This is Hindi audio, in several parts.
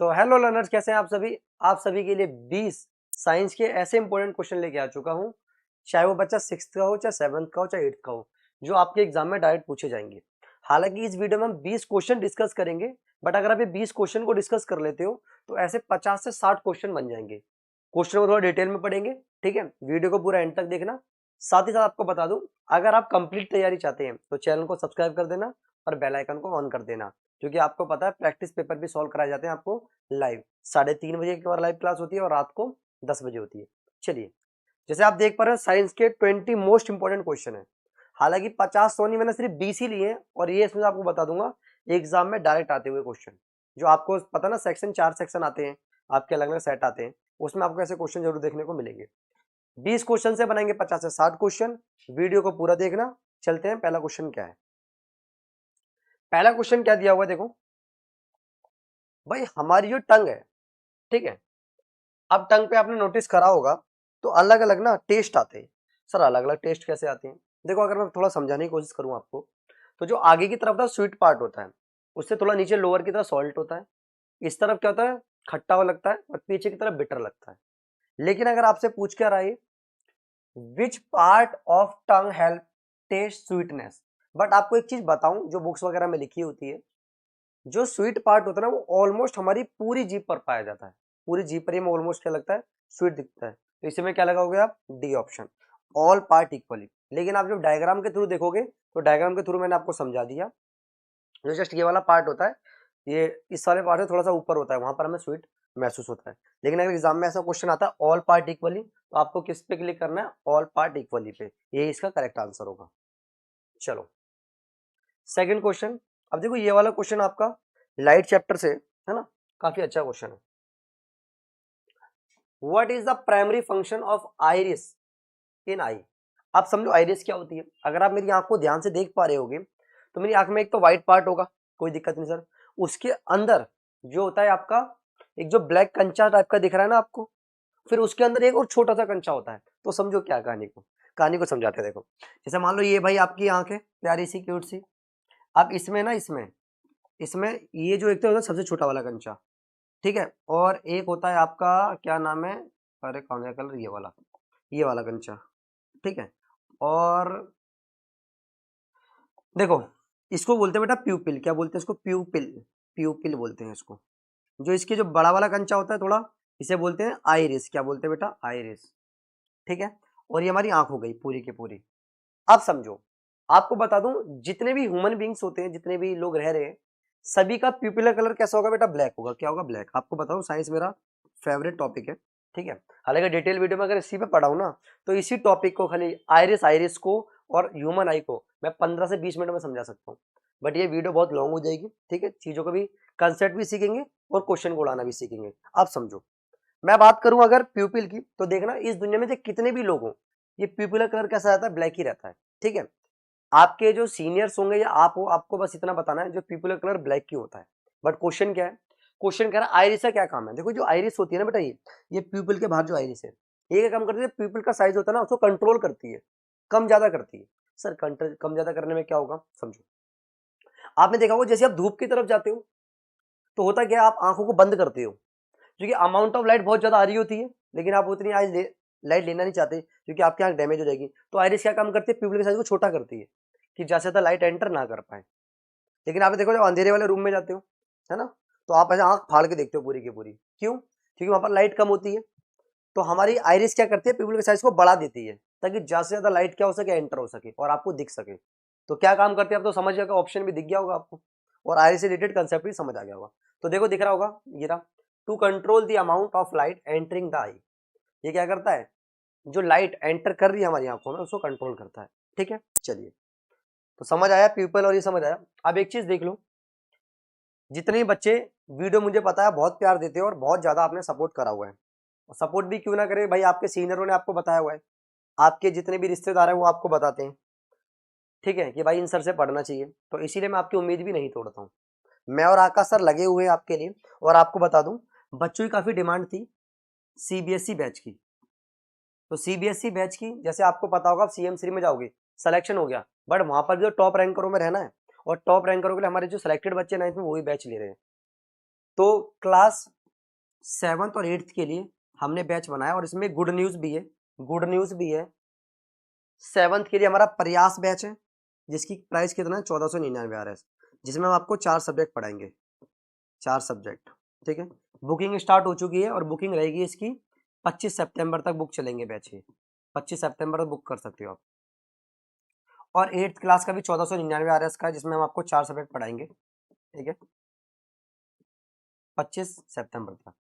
तो हेलो लर्नर्स, कैसे हैं आप सभी। आप सभी के लिए 20 साइंस के ऐसे इंपॉर्टेंट क्वेश्चन लेके आ चुका हूं, चाहे वो बच्चा 6th का हो, चाहे 7th का हो, चाहे 8th का हो, जो आपके एग्जाम में डायरेक्ट पूछे जाएंगे। हालांकि इस वीडियो में हम 20 क्वेश्चन डिस्कस करेंगे, बट अगर आप ये 20 क्वेश्चन को डिस्कस कर लेते हो तो ऐसे 50 से 60 क्वेश्चन बन जाएंगे। क्वेश्चन को थोड़ा डिटेल में पढ़ेंगे, ठीक है। वीडियो को पूरा एंड तक देखना। साथ ही साथ आपको बता दूं, अगर आप कंप्लीट तैयारी चाहते हैं तो चैनल को सब्सक्राइब कर देना और बेल आइकन को ऑन कर देना, क्योंकि आपको पता है प्रैक्टिस पेपर भी सॉल्व कराए जाते हैं आपको लाइव। 3:30 बजे एक बार लाइव क्लास होती है और रात को 10 बजे होती है। चलिए, जैसे आप देख पा रहे हो साइंस के 20 मोस्ट इंपोर्टेंट क्वेश्चन है। हालांकि 50-100 नहीं, मैंने सिर्फ 20 ही लिए हैं और ये इसमें आपको बता दूंगा एग्जाम में डायरेक्ट आते हुए क्वेश्चन। जो आपको पता ना, सेक्शन 4 सेक्शन आते हैं आपके, अलग अलग सेट आते हैं, उसमें आपको ऐसे क्वेश्चन जरूर देखने को मिलेंगे। 20 क्वेश्चन से बनाएंगे 50 से 60 क्वेश्चन। वीडियो को पूरा देखना। चलते हैं, पहला क्वेश्चन क्या है। पहला क्वेश्चन क्या दिया हुआ है, देखो भाई। हमारी जो टंग है, ठीक है, अब टंग पे आपने नोटिस करा होगा तो अलग अलग ना टेस्ट आते हैं। सर अलग अलग टेस्ट कैसे आते हैं? देखो, अगर मैं थोड़ा समझाने की कोशिश करूं आपको, तो जो आगे की तरफ था स्वीट पार्ट होता है, उससे थोड़ा नीचे लोअर की तरफ सॉल्ट होता है। इस तरफ क्या होता है, खट्टा हुआ लगता है, और पीछे की तरफ बिटर लगता है। लेकिन अगर आपसे पूछ क्या रहा है, which part of tongue help test sweetness, but आपको एक चीज बताऊं जो बुक्स वगैरह में लिखी होती है, जो स्वीट पार्ट होता है ना, वो ऑलमोस्ट हमारी पूरी जीभ पर पाया जाता है। पूरी जीभ पर ही में ऑलमोस्ट क्या लगता है, स्वीट दिखता है। तो इसी में क्या लगाओगे आप, D option, all part equally. लेकिन आप जब डायग्राम के थ्रू देखोगे तो डायग्राम के थ्रू मैंने आपको समझा दिया, जो जस्ट ये वाला पार्ट होता है, ये इस वाले पार्ट से थोड़ा सा ऊपर होता है, वहां पर हमें स्वीट महसूस होता है। लेकिन अगर एग्जाम में ऐसा क्वेश्चन आता है ऑल पार्ट इक्वली, तो आपको किस पे क्लिक करना है, ऑल पार्ट इक्वली पे। ये इसका करेक्ट आंसर होगा। चलो, सेकंड क्वेश्चन। अब देखो, ये वाला क्वेश्चन आपका लाइट चैप्टर से है ना, काफी अच्छा क्वेश्चन है। What is the primary function of iris in eye. आप समझो आइरिस क्या होती है। अगर आप मेरी आंख को ध्यान से देख पा रहे होगे तो मेरी आंख में एक तो व्हाइट पार्ट होगा, कोई दिक्कत नहीं सर। उसके अंदर जो होता है आपका, एक जो ब्लैक कंचा टाइप का दिख रहा है ना आपको, फिर उसके अंदर एक और छोटा सा कंचा होता है। तो समझो क्या कहानी को समझाते हैं। देखो, जैसे मान लो ये भाई आपकी आंख है, प्यारी सी क्यूट सी। अब इसमें ना, इसमें इसमें ये जो एक तो होता है सबसे छोटा वाला कंचा, ठीक है, और एक होता है आपका, क्या नाम है, अरे कौन सा कलर, ये वाला कंचा, ठीक है। और देखो, इसको बोलते हैं बेटा प्यूपिल। क्या बोलते हैं इसको, प्यूपिल। प्यूपिल बोलते हैं इसको। जो इसके जो बड़ा वाला कंचा होता है थोड़ा, इसे बोलते हैं आइरिस। क्या बोलते हैं बेटा, आइरिस, ठीक है। और ये हमारी आंख हो गई पूरी की पूरी। अब समझो, आपको बता दूं, जितने भी ह्यूमन बींग्स होते हैं, जितने भी लोग रह रहे हैं, सभी का प्यूपिलर कलर कैसा होगा बेटा, ब्लैक होगा। क्या होगा, ब्लैक। आपको बताऊं, साइंस मेरा फेवरेट टॉपिक है, ठीक है। हालांकि डिटेल वीडियो में अगर इसी पे पढ़ाऊं ना, तो इसी टॉपिक को खाली आइरिस आइरिस को और ह्यूमन आई को मैं 15 से 20 मिनट में समझा सकता हूँ। बट ये वीडियो बहुत लॉन्ग हो जाएगी, ठीक है। चीजों को भी, कंसेप्ट भी सीखेंगे और क्वेश्चन को उड़ाना भी सीखेंगे। आप समझो, मैं बात करूं अगर प्यूपिल की, तो देखना इस दुनिया में से कितने भी लोग हों, ये प्यूपिलर कलर कैसा रहता है, ब्लैक ही रहता है, ठीक है। आपके जो सीनियर्स होंगे या आप हो, आपको बस इतना बताना है जो प्यूपिलर कलर ब्लैक की होता है। बट क्वेश्चन क्या है, क्वेश्चन कह रहा है आइरिस का क्या काम है। देखो, जो आइरिस होती है ना बेटा, ये प्यूपिल के बाहर जो आइरिस है, ये क्या काम करती है, प्यूपिल का साइज होता है ना, उसको कंट्रोल करती है, कम ज्यादा करती है। सर कम ज्यादा करने में क्या होगा, समझो। आपने देखा होगा, जैसे आप धूप की तरफ जाते हो तो होता क्या है, आप आंखों को बंद करते हो, क्योंकि अमाउंट ऑफ लाइट बहुत ज्यादा आ रही होती है, लेकिन आप उतनी लाइट लेना नहीं चाहते, क्योंकि आपकी आंख डैमेज हो जाएगी। तो आइरिस क्या काम करती है, प्यूपिल के साइज को छोटा करती है, कि ज्यादा से ज्यादा लाइट एंटर ना कर पाए। लेकिन आप देखो, जब अंधेरे वाले रूम में जाते हो, है ना, तो आप ऐसे आंख फाड़ के देखते हो पूरी की पूरी। क्यों? क्योंकि वहां पर लाइट कम होती है। तो हमारी आइरिस क्या करती है, प्यूपिल के साइज को बढ़ा देती है, ताकि ज्यादा से ज्यादा लाइट क्या हो सके, एंटर हो सके और आपको दिख सके। तो क्या काम करती है, आप तो समझ गए, ऑप्शन भी दिख गया होगा आपको, और आइरिस से रिलेटेड कंसेप्ट भी समझ आ गया होगा। तो देखो, दिख रहा होगा, ये रहा, to control the amount of light entering the eye. ये क्या करता है, जो लाइट एंटर कर रही है हमारी आंखों में, उसको कंट्रोल करता है, ठीक है। चलिए, तो समझ आया प्यूपल और ये समझ आया। अब एक चीज देख लो, जितने भी बच्चे वीडियो, मुझे पता है बहुत प्यार देते हो और बहुत ज्यादा आपने सपोर्ट करा हुआ है, और सपोर्ट भी क्यों ना करे भाई, आपके सीनियरों ने आपको बताया हुआ है, आपके जितने भी रिश्तेदार हैं वो आपको बताते हैं, ठीक है, कि भाई इन सर से पढ़ना चाहिए। तो इसीलिए मैं आपकी उम्मीद भी नहीं तोड़ता हूँ। मैं और आकाश सर लगे हुए हैं आपके लिए। और आपको बता दूं, बच्चों की काफी डिमांड थी सीबीएसई बैच की। तो सीबीएसई बैच की, जैसे आपको पता होगा, आप सीएम श्री में जाओगे, सिलेक्शन हो गया, बट वहां पर जो टॉप रैंकरों में रहना है, और टॉप रैंकरों के लिए हमारे जो सिलेक्टेड बच्चे 9th में वो भी बैच ले रहे हैं। तो क्लास 7th और 8th के लिए हमने बैच बनाया और इसमें गुड न्यूज़ भी है, गुड न्यूज़ भी है। 7th के लिए हमारा प्रयास बैच है जिसकी प्राइस कितना है 1499 आ रहा है, जिसमें हम आपको 4 सब्जेक्ट पढ़ाएंगे, 4 सब्जेक्ट, ठीक है। बुकिंग स्टार्ट हो चुकी है और बुकिंग रहेगी इसकी 25 सितंबर तक बुक चलेंगे बैच ये, 25 सितंबर तक बुक कर सकते हो आप। और 8th क्लास का भी 1499 आ रहा है इसका, जिसमें हम आपको 4 सब्जेक्ट पढ़ाएंगे, ठीक है। 25 सितंबर तक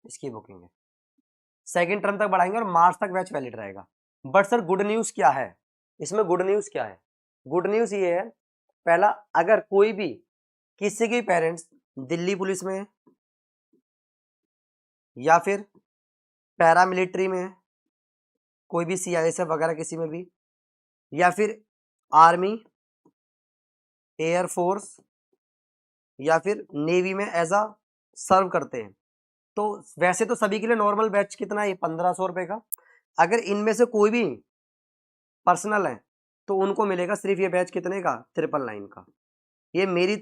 इसकी बुकिंग है, सेकेंड टर्म तक बढ़ाएंगे और मार्च तक बैच वैलिड रहेगा। बट सर गुड न्यूज़ क्या है इसमें, गुड न्यूज़ क्या है? गुड न्यूज़ ये है, पहला, अगर कोई भी किसी के पेरेंट्स दिल्ली पुलिस में है या फिर पैरामिलिट्री में है, कोई भी सीआईएसएफ वगैरह किसी में भी, या फिर आर्मी, एयरफोर्स या फिर नेवी में एज अ सर्व करते हैं, तो वैसे तो सभी के लिए नॉर्मल बैच कितना है 1500 रुपए का। अगर इनमें से कोई भी पर्सनल है तो उनको मिलेगा सिर्फ ये बैच कितने का 999 का। ये मेरी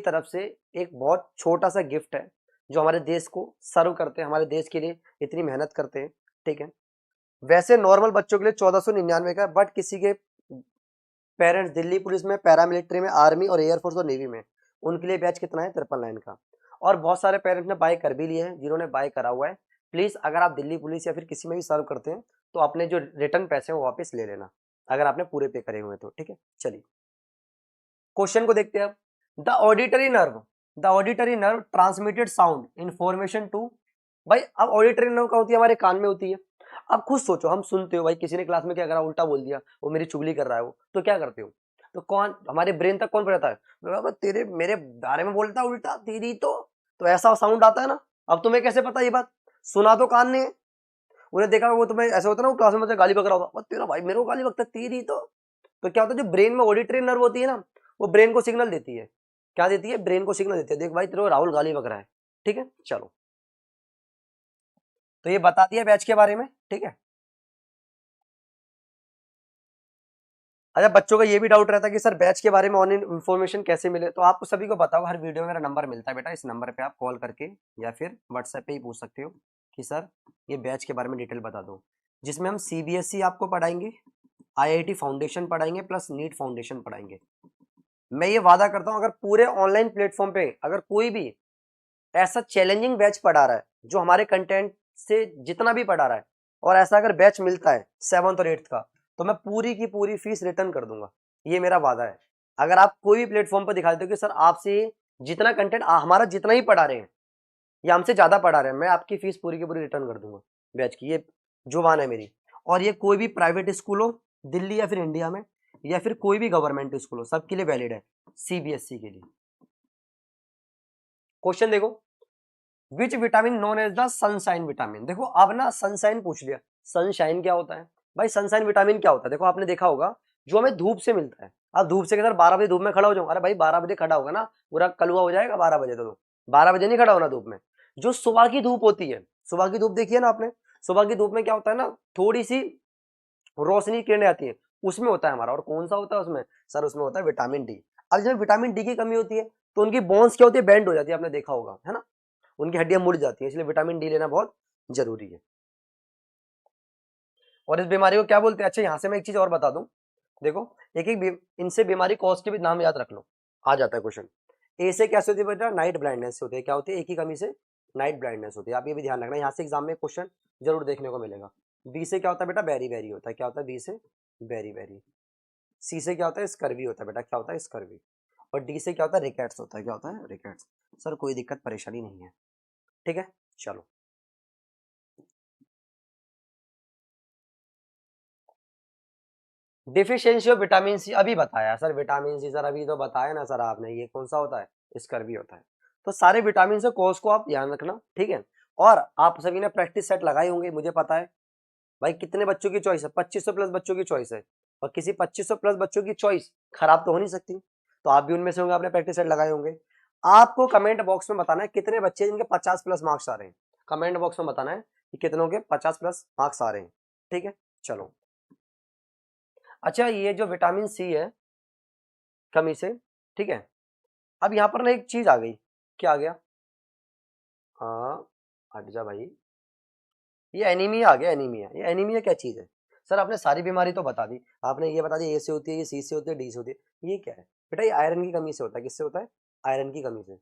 तरफ से एक बहुत छोटा सा गिफ्ट है जो हमारे देश को सर्व करते हैं, हमारे देश के लिए इतनी मेहनत करते हैं, ठीक है। वैसे नॉर्मल बच्चों के लिए 1499 का, बट किसी के पेरेंट्स दिल्ली पुलिस में, पैरामिलिट्री में, आर्मी और एयरफोर्स और नेवी में, उनके लिए बैच कितना है 999 का। और बहुत सारे पेरेंट्स ने बाय कर भी लिए हैं, जिन्होंने बाय करा हुआ है प्लीज अगर आप दिल्ली पुलिस या फिर किसी में भी सर्व करते हैं तो अपने जो रिटर्न पैसे हैं वो वापस ले लेना, अगर आपने पूरे पे करे हुए तो, ठीक है। चलिए क्वेश्चन को देखते हैं अब। The auditory nerve transmitted sound information to, भाई अब ऑडिटरी नर्व क्या होती है, हमारे कान में होती है। अब खुद सोचो, हम सुनते हो भाई, किसी ने क्लास में क्या करा, उल्टा बोल दिया, वो मेरी चुगली कर रहा है वो, तो क्या करते हो, तो कौन हमारे ब्रेन तक कौन पहुंचाता है, बाबा तेरे मेरे बारे में बोलता है उल्टा, तेरी तो ऐसा साउंड आता है ना। अब तुम्हें कैसे पता ये बात, सुना तो कान ने, उन्हें देखा वो तुम्हें ऐसा होता है ना, वो क्लास में गाली बक रहा होगा, तेरा भाई मेरे को गाली बकता है, तेरी तो क्या होता है, जो ब्रेन में ऑडिटरी नर्व होती है ना, वो ब्रेन को सिग्नल देती है, क्या देती है, ब्रेन को सिग्नल देती है, देख भाई तेरे को राहुल गाली बक रहा है, ठीक है। चलो तो ये बता दिया बैच के बारे में, ठीक है। अच्छा बच्चों का ये भी डाउट रहता है कि सर बैच के बारे में ऑनलाइन इन्फॉर्मेशन कैसे मिले, तो आपको सभी को बताओ, हर वीडियो में मेरा नंबर मिलता है बेटा, इस नंबर पे आप कॉल करके या फिर व्हाट्सएप पे ही पूछ सकते हो कि सर ये बैच के बारे में डिटेल बता दो, जिसमें हम सीबीएसई आपको पढ़ाएंगे, आईआईटी फाउंडेशन पढ़ाएंगे, प्लस नीट फाउंडेशन पढ़ाएंगे। मैं ये वादा करता हूं अगर पूरे ऑनलाइन प्लेटफॉर्म पे अगर कोई भी ऐसा चैलेंजिंग बैच पढ़ा रहा है जो हमारे कंटेंट से जितना भी पढ़ा रहा है, और ऐसा अगर बैच मिलता है 7th और 8th का, तो मैं पूरी की पूरी फीस रिटर्न कर दूंगा, ये मेरा वादा है। अगर आप कोई भी प्लेटफॉर्म पर दिखा देते हो कि सर आपसे जितना कंटेंट हमारा जितना ही पढ़ा रहे हैं या हमसे ज्यादा पढ़ा रहे हैं, मैं आपकी फीस पूरी की पूरी रिटर्न कर दूंगा बैच की, ये जुबान है मेरी। और ये कोई भी प्राइवेट स्कूल हो दिल्ली या फिर इंडिया में, या फिर कोई भी गवर्नमेंट स्कूल हो, सबके लिए वैलिड है, सीबीएसई के लिए। क्वेश्चन देखो, which vitamin known as the sunshine vitamin, देखो अब ना सनशाइन पूछ लिया, सनशाइन क्या होता है भाई, सनशाइन विटामिन क्या होता है, देखो आपने देखा होगा जो हमें धूप से मिलता है। अब धूप से सर 12 बजे धूप में खड़ा हो जाऊं, अरे भाई 12 बजे खड़ा होगा ना पूरा कलुआ हो जाएगा 12 बजे, तो 12 बजे नहीं खड़ा होना धूप में। जो सुबह की धूप होती है, सुबह की धूप देखिए ना आपने, सुबह की धूप में क्या होता है ना, थोड़ी सी रोशनी किरणें आती है, उसमें होता है हमारा, और कौन सा होता है उसमें, सर उसमें होता है विटामिन डी। अब जब विटामिन डी की कमी होती है तो उनकी बोन्स क्या होती है, बैंड हो जाती है, आपने देखा होगा है ना, उनकी हड्डियां मुड़ जाती हैं, इसलिए विटामिन डी लेना बहुत जरूरी है। और इस बीमारी को क्या बोलते हैं, अच्छा यहाँ से मैं एक चीज और बता दूं, देखो एक एक इनसे बीमारी कॉज के भी नाम याद रख लो, आ जाता है क्वेश्चन। ए से कैसे होती है बेटा, नाइट ब्लाइंडनेस होती है, क्या होती है, एक ही कमी से नाइट ब्लाइंडनेस होती है, आप ये भी ध्यान रखना, यहाँ से एग्जाम में क्वेश्चन जरूर देखने को मिलेगा। बी से क्या होता है बेटा, बेरी बेरी होता है, क्या होता है बी से, बेरी बेरी। सी से क्या होता है, स्कर्वी होता है बेटा, क्या होता है, स्कर्वी। और डी से क्या होता है, रिकेट्स होता है, क्या होता है, रिकेट्स। सर कोई दिक्कत परेशानी नहीं है, ठीक है। चलो डिफिशियंसी ऑफ विटामिन सी अभी बताया सर, विटामिन सी सर अभी तो बताया ना सर आपने, ये कौन सा होता है, स्कर्वी होता है। तो सारे विटामिन से कोर्स को आप ध्यान रखना, ठीक है। और आप सभी ने प्रैक्टिस सेट लगाए होंगे, मुझे पता है भाई कितने बच्चों की चॉइस है, 2500 प्लस बच्चों की चॉइस है, और किसी 2500 प्लस बच्चों की चॉइस खराब तो हो नहीं सकती, तो आप भी उनमें से होंगे, आपने प्रैक्टिस सेट लगाए होंगे। आपको कमेंट बॉक्स में बताना है कितने बच्चे जिनके 50 प्लस मार्क्स आ रहे हैं, कमेंट बॉक्स में बताना है कि कितनों के 50 प्लस मार्क्स आ रहे हैं, ठीक है। चलो अच्छा, ये जो विटामिन सी है कमी से, ठीक है। अब यहाँ पर ना एक चीज आ गई, क्या आ गया, हाँ हट जा भाई, ये एनीमिया आ गया, एनीमिया। ये एनीमिया क्या चीज है सर? आपने सारी बीमारी तो बता दी, आपने ये बता दी ए से होती है, ये सी से होती है, डी से होती है, ये क्या है बेटा? ये आयरन की कमी से होता है। किससे होता है? आयरन की कमी से।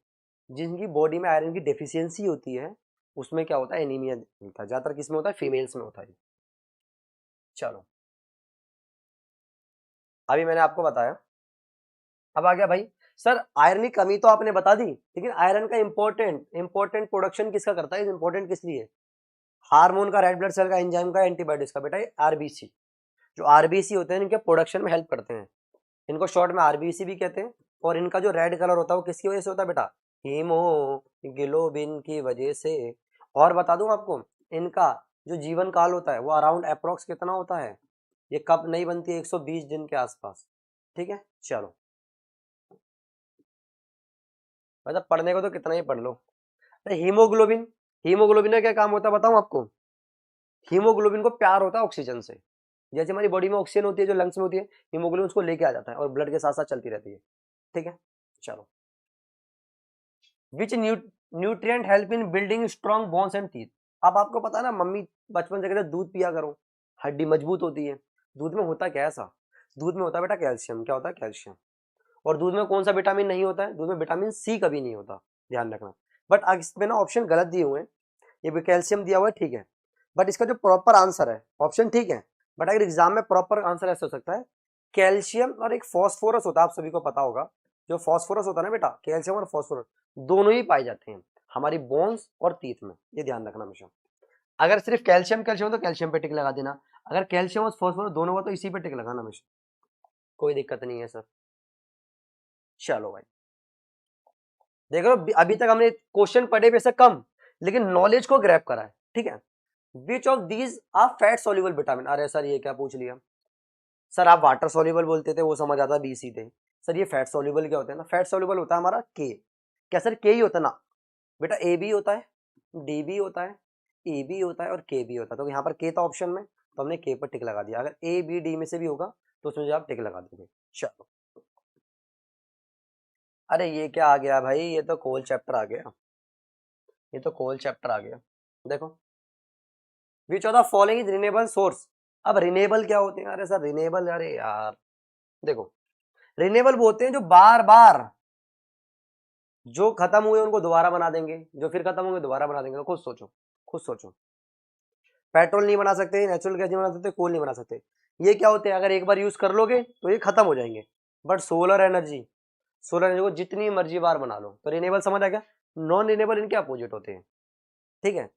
जिनकी बॉडी में आयरन की डेफिशिएंसी होती है उसमें क्या होता है, एनीमिया होता है। ज्यादातर किसमें होता है? फीमेल्स में होता है। चलो अभी मैंने आपको बताया, अब आ गया भाई सर आयरन की कमी तो आपने बता दी, लेकिन आयरन का इंपॉर्टेंट प्रोडक्शन किसका करता है? इंपॉर्टेंट किस लिए? हार्मोन का, रेड ब्लड सेल का, एंजाइम का, एंटीबॉडीज का। बेटा ये आरबीसी, जो आरबीसी होते हैं इनके प्रोडक्शन में हेल्प करते हैं, इनको शॉर्ट में आरबीसी भी कहते हैं। और इनका जो रेड कलर होता है वो किसकी वजह से होता है बेटा? हीमोग्लोबिन की वजह से। और बता दूं आपको, इनका जो जीवन काल होता है वो अराउंड अप्रोक्स कितना होता है? ये कब नहीं बनती है? 120 दिन के आसपास। ठीक है चलो, मतलब पढ़ने को तो कितना ही पढ़ लो। हीमोग्लोबिन, हीमोग्लोबिन का क्या काम होता है बताऊं आपको? हीमोग्लोबिन को प्यार होता है ऑक्सीजन से। जैसे हमारी बॉडी में ऑक्सीजन होती है जो लंग्स में होती है, हीमोग्लोबिन उसको लेके आ जाता है और ब्लड के साथ साथ चलती रहती है। ठीक है चलो, विच nutrient help in building strong bones and teeth. अब आपको पता है ना, मम्मी बचपन से कहते हैं दूध पिया करो, हड्डी मजबूत होती है। दूध में होता क्या है ऐसा? दूध में होता है बेटा कैल्शियम। क्या होता है? कैल्शियम। और दूध में कौन सा विटामिन नहीं होता है? दूध में विटामिन सी कभी नहीं होता, ध्यान रखना। बट इसमें ना ऑप्शन गलत दिए हुए हैं, ये भी कैल्शियम दिया हुआ है ठीक है, बट इसका जो प्रॉपर आंसर है ऑप्शन ठीक है, बट अगर एग्जाम में प्रॉपर आंसर ऐसे हो सकता है, कैल्शियम और एक फॉस्फोरस होता है, आप सभी को पता होगा। जो फॉस्फोरस होता है ना बेटा, कैल्शियम और फॉस्फोरस दोनों ही पाए जाते हैं हमारी बोन्स और टीथ में, ये ध्यान रखना हमेशा। अगर सिर्फ कैल्शियम कैल्शियम तो कैल्शियम पे टिक लगा देना, अगर कैल्शियम और फॉस्फोरस दोनों हुआ तो इसी पे टिक लगाना हमेशा, कोई दिक्कत नहीं है सर। चलो भाई देख लो, अभी तक हमने क्वेश्चन पढ़े वैसे कम, लेकिन नॉलेज को ग्रैब करा है। ठीक है, which of these are fat soluble vitamin. अरे सर ये क्या पूछ लिया सर? आप वाटर सोल्यूबल बोलते थे, वो समझ आता, बीसी थे। सर ये फैट सोल्यूबल क्या होता है ना? फैट सोल्यूबल होता है हमारा के। क्या सर के ही होता है ना बेटा? ए भी होता है, डी भी होता है, ए भी होता है और के भी होता है। तो यहाँ पर के था ऑप्शन में, तो हमने के पर टिक लगा दिया। अगर ए बी डी में से भी होगा तो उसमें जो आप टिक लगा दोगे। चलो, अरे ये क्या आ गया भाई? ये तो कोल चैप्टर आ गया, ये तो कोल चैप्टर आ गया। देखो, which of the following is renewable source. अब रिन्यूएबल क्या होते हैं? अरे सर रिन्यूएबल, अरे यार देखो, रिन्यूएबल वो होते हैं जो बार बार, जो खत्म हुए उनको दोबारा बना देंगे, जो फिर खत्म होंगे दोबारा बना देंगे। तो खुद सोचो, खुद सोचो। पेट्रोल नहीं बना सकते, नेचुरल गैस नहीं बना सकते, कोल नहीं बना सकते। ये क्या होते हैं? अगर एक बार यूज कर लोगे तो ये खत्म हो जाएंगे। But solar energy, solar energy को जितनी मर्जी बार बना लो। तो रिन्यूएबल समझ आ गया। नॉन रिन्यूएबल इनके अपोजिट होते हैं। ठीक है,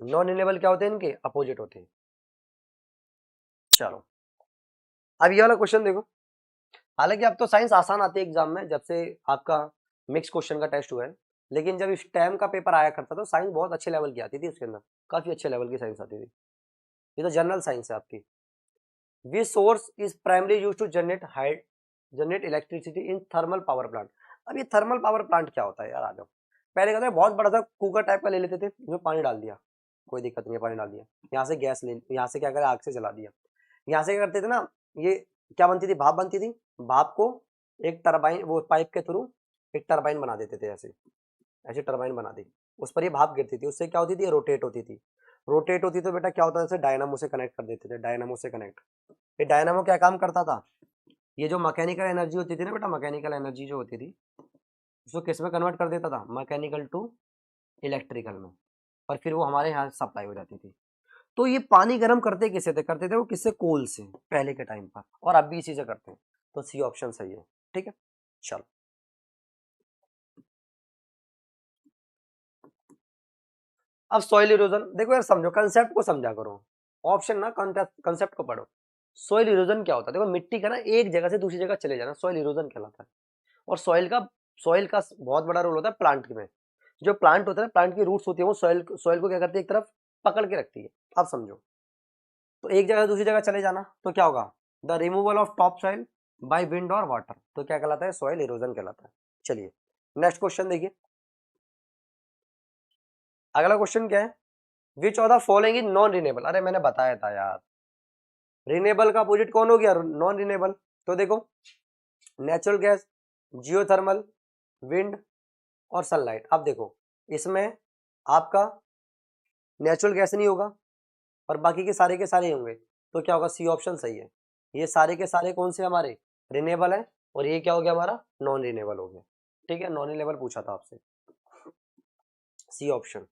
नॉन रिन्यूएबल क्या होते हैं? इनके अपोजिट होते हैं। चलो अब ये वाला क्वेश्चन देखो, हालांकि अब तो साइंस आसान आती है एग्जाम में जब से आपका मिक्स क्वेश्चन का टेस्ट हुआ है, लेकिन जब इस टाइम का पेपर आया करता तो साइंस बहुत अच्छे लेवल की आती थी, उसके अंदर काफी अच्छे लेवल की साइंस आती थी। ये तो जनरल साइंस है आपकी। Which source is primary use to generate electricity in thermal power plant. अब ये थर्मल पावर प्लांट क्या होता है यार? आ जाओ, पहले कहते हैं बहुत बड़ा सा कुकर टाइप का ले लेते थे, उसमें पानी डाल दिया, कोई दिक्कत नहीं है, पानी डाल दिया, यहाँ से गैस ले, यहाँ से क्या करे, आग से जला दिया। यहाँ से क्या करते थे ना, ये क्या बनती थी? भाप बनती थी। भाप को एक टरबाइन, वो पाइप के थ्रू एक टरबाइन बना देते थे, ऐसे ऐसे टरबाइन बना दी, उस पर ये भाप गिरती थी, उससे क्या होती थी? रोटेट होती थी। रोटेट होती तो बेटा क्या होता था? जैसे डायनामो से कनेक्ट कर देते थे, डायनामो से कनेक्ट। ये डायनामो क्या काम करता था? ये जो मैकेनिकल एनर्जी होती थी ना बेटा, मैकेनिकल एनर्जी जो होती थी उसको किस में कन्वर्ट कर देता था? मैकेनिकल टू इलेक्ट्रिकल में, और फिर वो हमारे यहाँ सप्लाई हो जाती थी। तो ये पानी गर्म करते किससे थे? करते थे वो किससे? कोल से, पहले के टाइम पर, और अब भी इसी से करते हैं। तो सी ऑप्शन सही है। ठीक है चलो, अब सॉइल इरोजन देखो यार, समझो, कंसेप्ट को समझा करो, ऑप्शन ना कंसेप्ट को पढ़ो। सॉइल इरोजन क्या होता है? देखो मिट्टी का ना एक जगह से दूसरी जगह चले जाना सॉइल इरोजन कहलाता है। और सॉइल का बहुत बड़ा रोल होता है प्लांट में। जो प्लांट होता है, प्लांट की रूट्स होती है, वो सॉइल को क्या करती है? एक तरफ पकड़ के रखती है। अब समझो, तो एक जगह से दूसरी जगह चले जाना तो क्या होगा? The removal of top soil by wind और वाटर, तो क्या कहलाता है? सॉइल इरोजन कहलाता है। चलिए नेक्स्ट क्वेश्चन देखिए, अगला क्वेश्चन क्या है? Which of the following is non renewable. अरे मैंने बताया था यार, रिनेबल का अपोजिट कौन हो गया? Non renewable. तो देखो, नेचुरल गैस, जियोथर्मल, विंड, और सनलाइट। अब देखो इसमें आपका नेचुरल गैस नहीं होगा और बाकी के सारे ही होंगे, तो क्या होगा, सी ऑप्शन सही है। ये सारे के सारे कौन से हमारे रिन्यूएबल है और ये क्या हो गया हमारा नॉन रिन्यूएबल हो गया। ठीक है, नॉन रिन्यूएबल पूछा था आपसे, C option.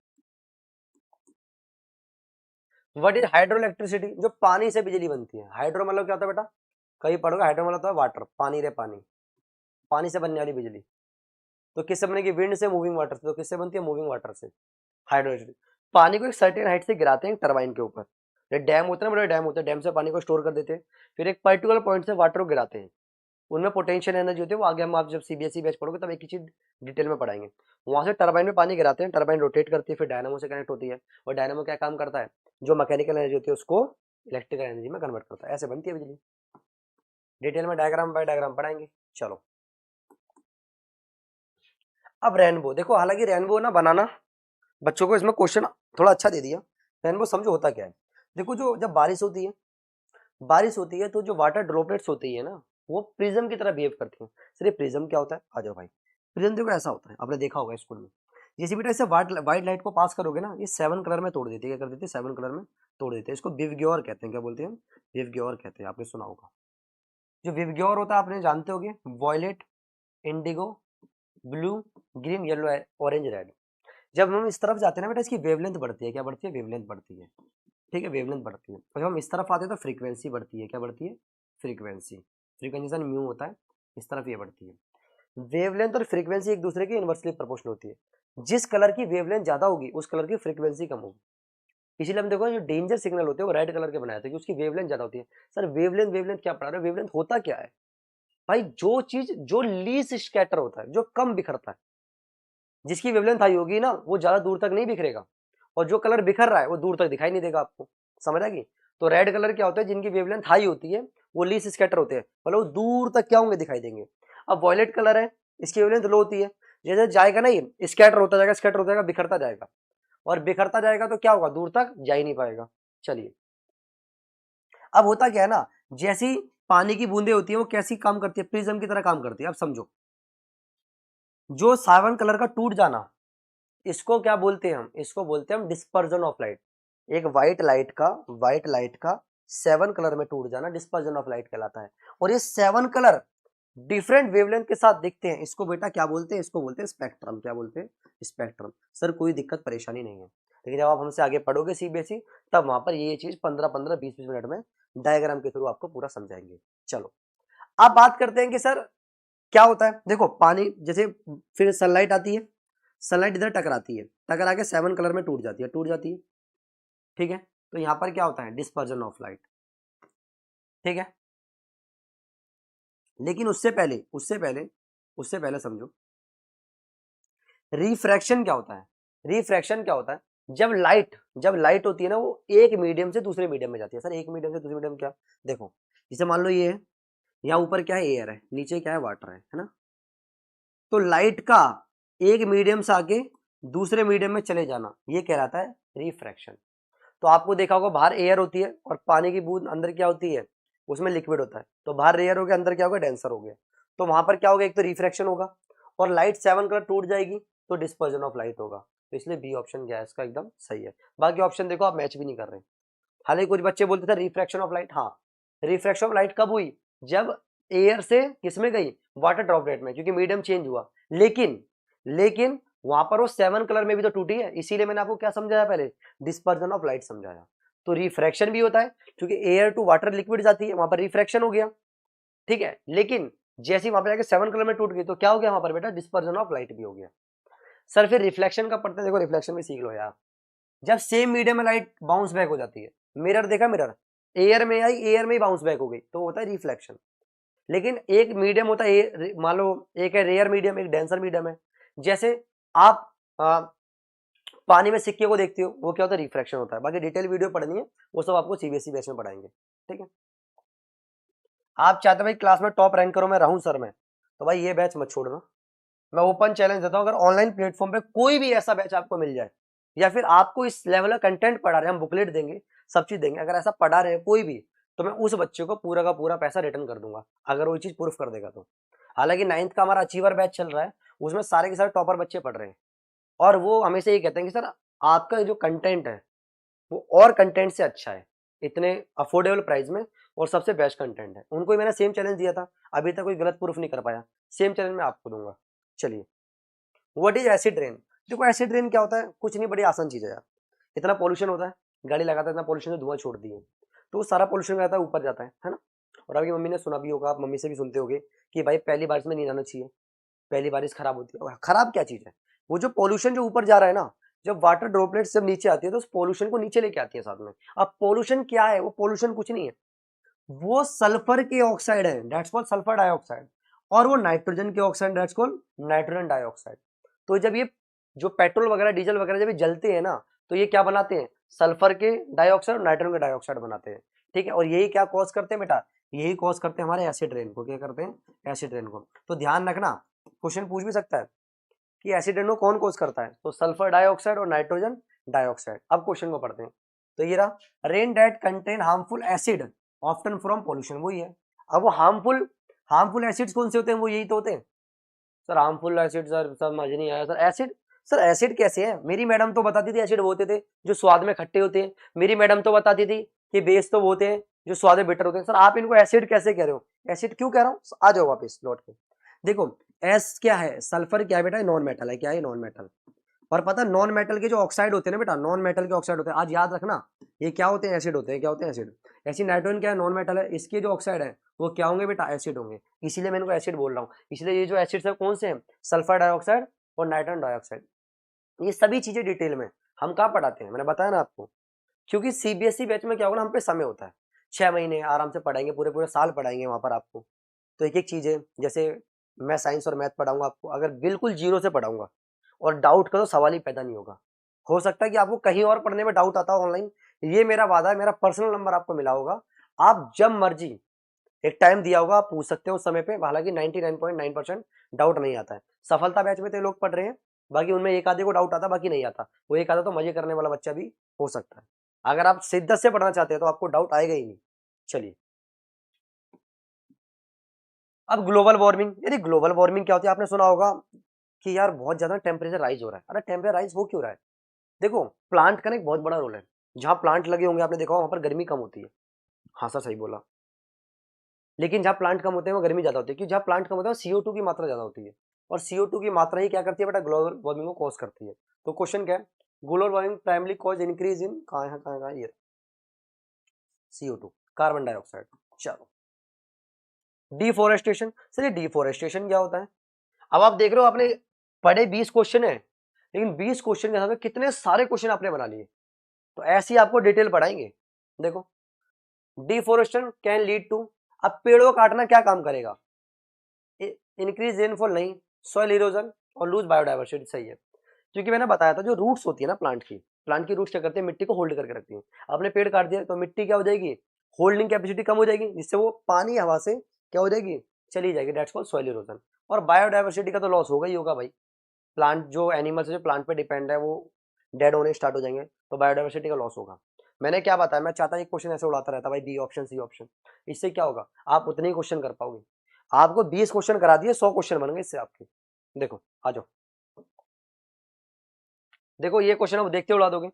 What is hydro electricity, जो पानी से बिजली बनती है। हाइड्रो मतलब क्या होता है बेटा, कहीं पढ़ोगे, हाइड्रो मतलब होता है वाटर, पानी रे पानी, पानी से बनने वाली बिजली। तो किससे बनेगी, विंड से, मूविंग वाटर से। तो किससे बनती है, मूविंग वाटर से हाइड्रो इलेक्ट्रिसिटी। पानी को एक सर्टेन हाइट से गिराते हैं टरबाइन के ऊपर, ये डैम होते हैं ना, बड़े डैम होते हैं, डैम से पानी को स्टोर कर देते हैं, फिर एक पर्टिकुलर पॉइंट से वाटर को गिराते हैं, उनमें पोटेंशियल एनर्जी होती है, वो आगे हम आप जब सीबीएसई बैच पढ़ोगे तब एक ही चीज डिटेल में पढ़ाएंगे। वहां से टरबाइन में पानी गिराते हैं, टरबाइन रोटेट करती है, फिर डायनामो से कनेक्ट होती है, और डायनामो क्या काम करता है, जो मैकेनिकल एनर्जी होती है उसको इलेक्ट्रिकल एनर्जी में कन्वर्ट करता है, ऐसे बनती है बिजली। डिटेल में डायग्राम बाय डायग्राम पढ़ाएंगे। चलो अब रेनबो देखो, हालांकि रेनबो ना बनाना बच्चों को इसमें क्वेश्चन थोड़ा अच्छा दे दिया। रेनबो समझो होता क्या है, देखो जो जब बारिश होती है तो जो वाटर ड्रॉपलेट्स होती है ना, वो प्रिज्म की तरह बिहेव करती है। सर ये प्रिज्म क्या होता है, आ जाओ भाई। प्रिज्म देखो ऐसा होता है, आपने देखा होगा स्कूल में, जैसे बेटा इसे व्हाइट लाइट को पास करोगे ना, ये 7 कलर में तोड़ देती है, क्या कर देती है, 7 कलर में तोड़ देते हैं। इसको विवग्योर कहते हैं, क्या बोलते हैं, विवग्योर कहते हैं, आपने सुना होगा। जो विवग्योर होता है आपने जानते होगे, violet, indigo, blue, green, yellow, orange, red. जब हम इस तरफ जाते हैं ना बेटा, इसकी वेवलेंथ बढ़ती है, क्या बढ़ती है, वेवलेंथ बढ़ती है। ठीक है, वेवलेंथ बढ़ती है। और जब हम इस तरफ आते हैं तो फ्रीक्वेंसी बढ़ती है, क्या बढ़ती है, फ्रीक्वेंसी। फ्रीक्वेंसी म्यू होता है, इस तरफ ये बढ़ती है। वेवलेंथ और फ्रीक्वेंसी एक दूसरे की इनवर्सली प्रोपोर्शनल होती है। जिस कलर की वेवलेंथ ज्यादा होगी उस कलर की फ्रीक्वेंसी कम होगी। इसीलिए हम देखो जो डेंजर सिग्नल होते हैं वो रेड कलर के बनाए थे, कि उसकी वेवलेंथ ज्यादा होती है। सर वेवलेंथ वेवलेंथ क्या पढ़ा रहे हो, वेवलेंथ होता क्या है भाई, जो चीज जो लीस्ट स्कैटर होता है, जो कम बिखरता है, जिसकी वेवलेंथ हाई होगी ना वो ज्यादा दूर तक नहीं बिखरेगा, और जो कलर बिखर रहा है वो दूर तक दिखाई नहीं देगा आपको, समझ आएगी। तो रेड कलर क्या होता है, जिनकी वेवलेंथ हाई होती है वो लीस्ट स्कैटर होते हैं, मतलब वो दूर तक क्या होंगे, दिखाई देंगे। अब वॉयलेट कलर है, इसकी वेवलेंथ लो होती है, जैसे जाएगा नहीं, स्कैटर होता जाएगा, स्कैटर होता जाएगा, बिखरता जाएगा, और बिखरता जाएगा तो क्या होगा, दूर तक जा ही नहीं पाएगा। चलिए अब होता क्या है ना, जैसी पानी की बूंदे होती है वो कैसी काम करती है, प्रिज्म की तरह काम करती है। अब समझो, जो सावन कलर का टूट जाना, इसको क्या बोलते हैं हम, इसको बोलते हैं हम डिस्पर्जन ऑफ लाइट। एक व्हाइट लाइट का 7 कलर में टूट जाना डिस्पर्जन ऑफ लाइट कहलाता है। और ये 7 कलर डिफरेंट वेवलेंथ के साथ दिखते हैं, इसको बेटा क्या बोलते हैं, इसको बोलते हैं स्पेक्ट्रम। क्या बोलते हैं, स्पेक्ट्रम। सर कोई दिक्कत परेशानी नहीं है, लेकिन जब आप हमसे आगे पढ़ोगे सीबीएसई तब वहां पर ये चीज 15-15 20-20 मिनट में डायग्राम के थ्रू आपको पूरा समझाएंगे। चलो अब बात करते हैं कि सर क्या होता है। देखो पानी जैसे, फिर सनलाइट आती है, सनलाइट इधर टकराती है, टकरा के 7 कलर में टूट जाती है। ठीक है, तो यहां पर क्या होता है, डिस्पर्जन ऑफ लाइट। ठीक है, लेकिन उससे पहले समझो रिफ्रैक्शन क्या होता है। रिफ्रैक्शन क्या होता है, जब लाइट होती है ना, वो एक मीडियम से दूसरे मीडियम में जाती है। सर एक मीडियम से दूसरे मीडियम क्या, देखो जैसे मान लो ये है, यहाँ ऊपर क्या है, एयर है, नीचे क्या है, वाटर है ना। तो लाइट का एक मीडियम से आके दूसरे मीडियम में चले जाना, ये कहलाता है रिफ्रैक्शन। तो आपको देखा होगा बाहर एयर होती है और पानी की बूंद अंदर क्या होती है, उसमें लिक्विड होता है, तो बाहर एयर हो गया, अंदर क्या होगा, डेंसर हो गया। तो वहां पर क्या होगा, एक तो रिफ्रैक्शन होगा, और लाइट 7 कलर टूट जाएगी तो डिस्पर्जन ऑफ लाइट होगा। तो इसलिए बी ऑप्शन गैस का एकदम सही है। बाकी ऑप्शन देखो आप मैच भी नहीं कर रहे। हालांकि कुछ बच्चे बोलते थे रिफ्रैक्शन ऑफ लाइट, हाँ रिफ्रैक्शन ऑफ लाइट कब हुई, जब एयर से किसमें गई, वाटर ड्रॉपलेट में, क्योंकि मीडियम चेंज हुआ। लेकिन वहां पर वो 7 कलर में भी तो टूटी है, इसीलिए मैंने आपको क्या समझाया पहले, डिस्पर्जन ऑफ लाइट समझाया। तो रिफ्रैक्शन भी होता है, क्योंकि एयर टू वाटर लिक्विड जाती है, वहां पर रिफ्रैक्शन हो गया। ठीक है, लेकिन जैसे ही वहां पर जाके 7 कलर में टूट गई तो क्या हो गया वहां पर बेटा, डिस्पर्जन ऑफ लाइट भी हो गया। सर फिर रिफ्लेक्शन का पढ़ते हैं, देखो रिफ्लेक्शन भी सीख लो यार। जब सेम मीडियम में लाइट बाउंस बैक हो जाती है, मिरर देखा, मिरर एयर में आई, एयर में ही बाउंस बैक हो गई, तो होता है रिफ्लेक्शन। लेकिन एक मीडियम होता है, मान लो एक है रेयर मीडियम, एक डेंसर मीडियम है। जैसे आप पानी में सिक्के को देखते हो, वो क्या होता है, रिफ्रैक्शन होता है। बाकी डिटेल वीडियो पढ़नी है वो सब आपको सीबीएसई बैच में पढ़ाएंगे। ठीक है, आप चाहते भाई क्लास में टॉप रैंक करो, मैं राहुल सर में, तो भाई ये बैच मत छोड़ना। मैं ओपन चैलेंज देता हूं, अगर ऑनलाइन प्लेटफॉर्म पे कोई भी ऐसा बैच आपको मिल जाए, या फिर आपको इस लेवल का कंटेंट पढ़ा रहे हैं, हम बुकलेट देंगे, सब चीज देंगे, अगर ऐसा पढ़ा रहे हैं कोई भी, तो मैं उस बच्चे को पूरा का पूरा पैसा रिटर्न कर दूंगा, अगर वो चीज प्रूफ कर देगा तो। हालांकि 9th का हमारा अचीवर बैच चल रहा है, उसमें सारे के सारे टॉपर बच्चे पढ़ रहे हैं, और वो हमेशा ये कहते हैं कि सर आपका जो कंटेंट है वो और कंटेंट से अच्छा है, इतने अफोर्डेबल प्राइस में, और सबसे बेस्ट कंटेंट है। उनको ही मैंने सेम चैलेंज दिया था, अभी तक कोई गलत प्रूफ नहीं कर पाया। सेम चैलेंज मैं आपको दूंगा। चलिए, व्हाट इज एसिड रेन? देखो एसिड रेन क्या होता है, कुछ नहीं, बड़ी आसान चीज है यार। इतना पॉल्यूशन होता है, गाड़ी लगाता है, इतना पॉल्यूशन से धुआं छोड़ दिए, तो वो सारा पॉल्यूशन रहता है ऊपर जाता है ना। और आपकी मम्मी ने सुना भी होगा, आप मम्मी से भी सुनते होगे कि भाई पहली बारिश में नहीं जाना चाहिए, पहली बारिश खराब होती है। खराब क्या चीज है? वो जो पॉल्यूशन जो ऊपर जा रहा है ना, जब वाटर ड्रॉपलेट्स जब नीचे आती है तो उस पॉल्यूशन को नीचे लेके आती है साथ में। अब पॉल्यूशन क्या है? वो पॉल्यूशन कुछ नहीं है, वो सल्फर के ऑक्साइड है, दैट्स कॉल्ड सल्फर डाइऑक्साइड, और वो नाइट्रोजन के oxide, that's called nitrogen dioxide. तो जब ये जो पेट्रोल वगैरह डीजल वगैरह जब ये जलते हैं ना, तो ये क्या बनाते हैं? सल्फर के डाइऑक्साइड और नाइट्रोजन के डाइऑक्साइड बनाते हैं। ठीक है, और यही क्या कॉज करते हैं बेटा? यही कॉज करते हैं हमारे एसिड रेन को। क्या करते हैं? एसिड रेन को। तो ध्यान रखना, क्वेश्चन पूछ भी सकता है कि एसिड रेन को कौन कॉज करता है, तो सल्फर डाइऑक्साइड और नाइट्रोजन डाइऑक्साइड। अब क्वेश्चन को पढ़ते हैं। तो ये रहा, rain that contain harmful acid often from pollution, वही है। अब वो हार्मफुल एसिड्स कौन से होते हैं? वो यही तो होते हैं सर। हार्मफुल एसिड सर समझ नहीं आया सर। एसिड, सर एसिड कैसे है? मेरी मैडम तो बताती थी एसिड वो होते थे जो स्वाद में खट्टे होते हैं। मेरी मैडम तो बताती थी कि बेस तो वो होते हैं जो स्वाद में बिटर होते हैं। सर आप इनको एसिड कैसे कह रहे हो? एसिड क्यों कह रहा हूँ, आ जाओ वापस लौट के। देखो, एस क्या है? सल्फर क्या है बेटा? नॉन मेटल है। क्या है? Non metal. और पता है नॉन मेटल के जो ऑक्साइड होते हैं ना बेटा, नॉन मेटल के ऑक्साइड होते हैं, आज याद रखना, ये क्या होते हैं? एसिड होते हैं। क्या होते हैं? एसिड। ऐसी नाइट्रोजन क्या है? नॉन मेटल है। इसके जो ऑक्साइड है वो क्या होंगे बेटा? एसिड होंगे। इसीलिए मैं इनको एसिड बोल रहा हूँ। इसलिए ये जो एसिड है कौन से हैं? सल्फर डाइऑक्साइड और नाइट्रोजन डाइऑक्साइड। ये सभी चीजें डिटेल में हम कहाँ पढ़ाते हैं? मैंने बताया ना आपको, क्योंकि सीबीएसई बैच में क्या होगा ना, हम पे समय होता है, 6 महीने आराम से पढ़ाएंगे, पूरे पूरे साल पढ़ाएंगे वहां पर आपको। तो एक एक चीजें, जैसे मैं साइंस और मैथ पढ़ाऊंगा आपको, अगर बिल्कुल जीरो से पढ़ाऊंगा और डाउट का तो सवाल ही पैदा नहीं होगा। हो सकता है कि आपको कहीं और पढ़ने में डाउट आता हो ऑनलाइन, ये मेरा वादा है, मेरा पर्सनल नंबर आपको मिला होगा, आप जब मर्जी एक टाइम दिया होगा, आप पूछ सकते हो उस समय पे। हालांकि 99.9% डाउट नहीं आता है। सफलता बैच में तो लोग पढ़ रहे हैं, बाकी उनमें एक आधे को डाउट आता, बाकी नहीं आता। वो एक आधा तो मजे करने वाला बच्चा भी हो सकता है। अगर आप शिद्दत से पढ़ना चाहते हैं तो आपको डाउट आएगा ही नहीं। चलिए, अब ग्लोबल वार्मिंग। यदि ग्लोबल वार्मिंग क्या होती है? आपने सुना होगा कि यार बहुत ज्यादा टेम्परेचर राइज हो रहा है। अरे टेम्परेचर राइज हो क्यों रहा है? देखो, प्लांट का ना एक बहुत बड़ा रोल है। जहां प्लांट लगे होंगे आपने देखा, वहां पर गर्मी कम होती है। हाँ सर, सही बोला। लेकिन जहाँ प्लांट कम होते हैं वो गर्मी ज्यादा होती है, क्योंकि जहाँ प्लांट कम होता है CO2 की मात्रा ज्यादा होती है। और CO2 की मात्रा ही क्या करती है बेटा? ग्लोबल वार्मिंग को कॉज करती है। तो क्वेश्चन क्या है? Global warming primary cause increase in, कहाँ ये CO2, कार्बन डाइऑक्साइड। चलो, डिफोरेस्टेशन। सर ये डिफोरेस्टेशन क्या होता है? अब आप देख रहे हो, आपने पढ़े 20 क्वेश्चन है, लेकिन 20 क्वेश्चन के साथ में कितने सारे क्वेश्चन आपने बना लिए। तो ऐसे ही आपको डिटेल पढ़ाएंगे। देखो, डिफोरेस्टेशन कैन लीड टू, अब पेड़ों को काटना क्या काम करेगा? इंक्रीज रेनफॉल नहीं, सॉइल इरोजन और लूज बायोडाइवर्सिटी। सही है, क्योंकि मैंने बताया था जो रूट्स होती है ना प्लांट की रूट्स क्या करती है? मिट्टी को होल्ड करके रखती है। आपने पेड़ काट दिया तो मिट्टी क्या हो जाएगी? होल्डिंग कैपेसिटी कम हो जाएगी, जिससे वो पानी हवा से क्या हो जाएगी? चली जाएगी। That's called soil erosion. और बायोडाइवर्सिटी का तो लॉस होगा ही होगा भाई। प्लांट जो एनिमल्स जो प्लांट पे डिपेंड है वो डेड होने स्टार्ट हो जाएंगे, तो बायोडाइवर्सिटी का लॉस होगा। मैंने क्या बताया? मैं चाहता एक क्वेश्चन ऐसे उड़ाता रहता भाई, बी ऑप्शन सी ऑप्शन। इससे क्या होगा? आप उतने ही क्वेश्चन कर पाओगे। आपको 20 क्वेश्चन करा दिए, 100 क्वेश्चन बन गए इससे आपके। देखो आ जाओ, देखो ये क्वेश्चन आप देखते उड़ा दोगे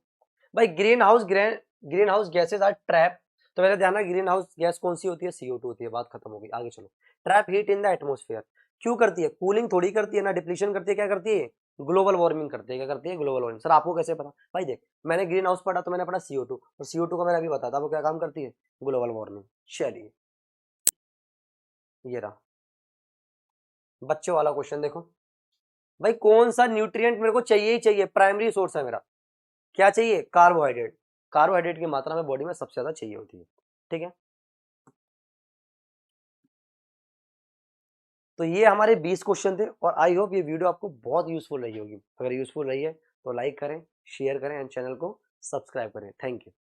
भाई। Greenhouse gases are trap. तो मेरा ध्यान है, ग्रीन हाउस गैस कौन सी होती है? CO2 होती है। बात खत्म हो गई, आगे चलो। Trap heat in the atmosphere, क्यों करती है? कूलिंग थोड़ी करती है ना, डिप्लीशन करती है। क्या करती है? ग्लोबल वार्मिंग करती है। क्या करती है? Global warming. सर आपको कैसे पता? भाई देख, मैंने ग्रीन हाउस पढ़ा तो मैंने पढ़ा CO2, और CO2 का मैंने अभी बताया था वो क्या काम करती है? Global warming. चलिए, ये रहा बच्चों वाला क्वेश्चन। देखो भाई, कौन सा न्यूट्रिएंट मेरे को चाहिए ही चाहिए, प्राइमरी सोर्स है मेरा। क्या चाहिए? कार्बोहाइड्रेट। कार्बोहाइड्रेट की मात्रा में बॉडी में सबसे ज्यादा चाहिए होती है। ठीक है, तो ये हमारे 20 क्वेश्चन थे, और आई होप ये वीडियो आपको बहुत यूजफुल रही होगी। अगर यूजफुल रही है तो लाइक करें, शेयर करें एंड चैनल को सब्सक्राइब करें। Thank you.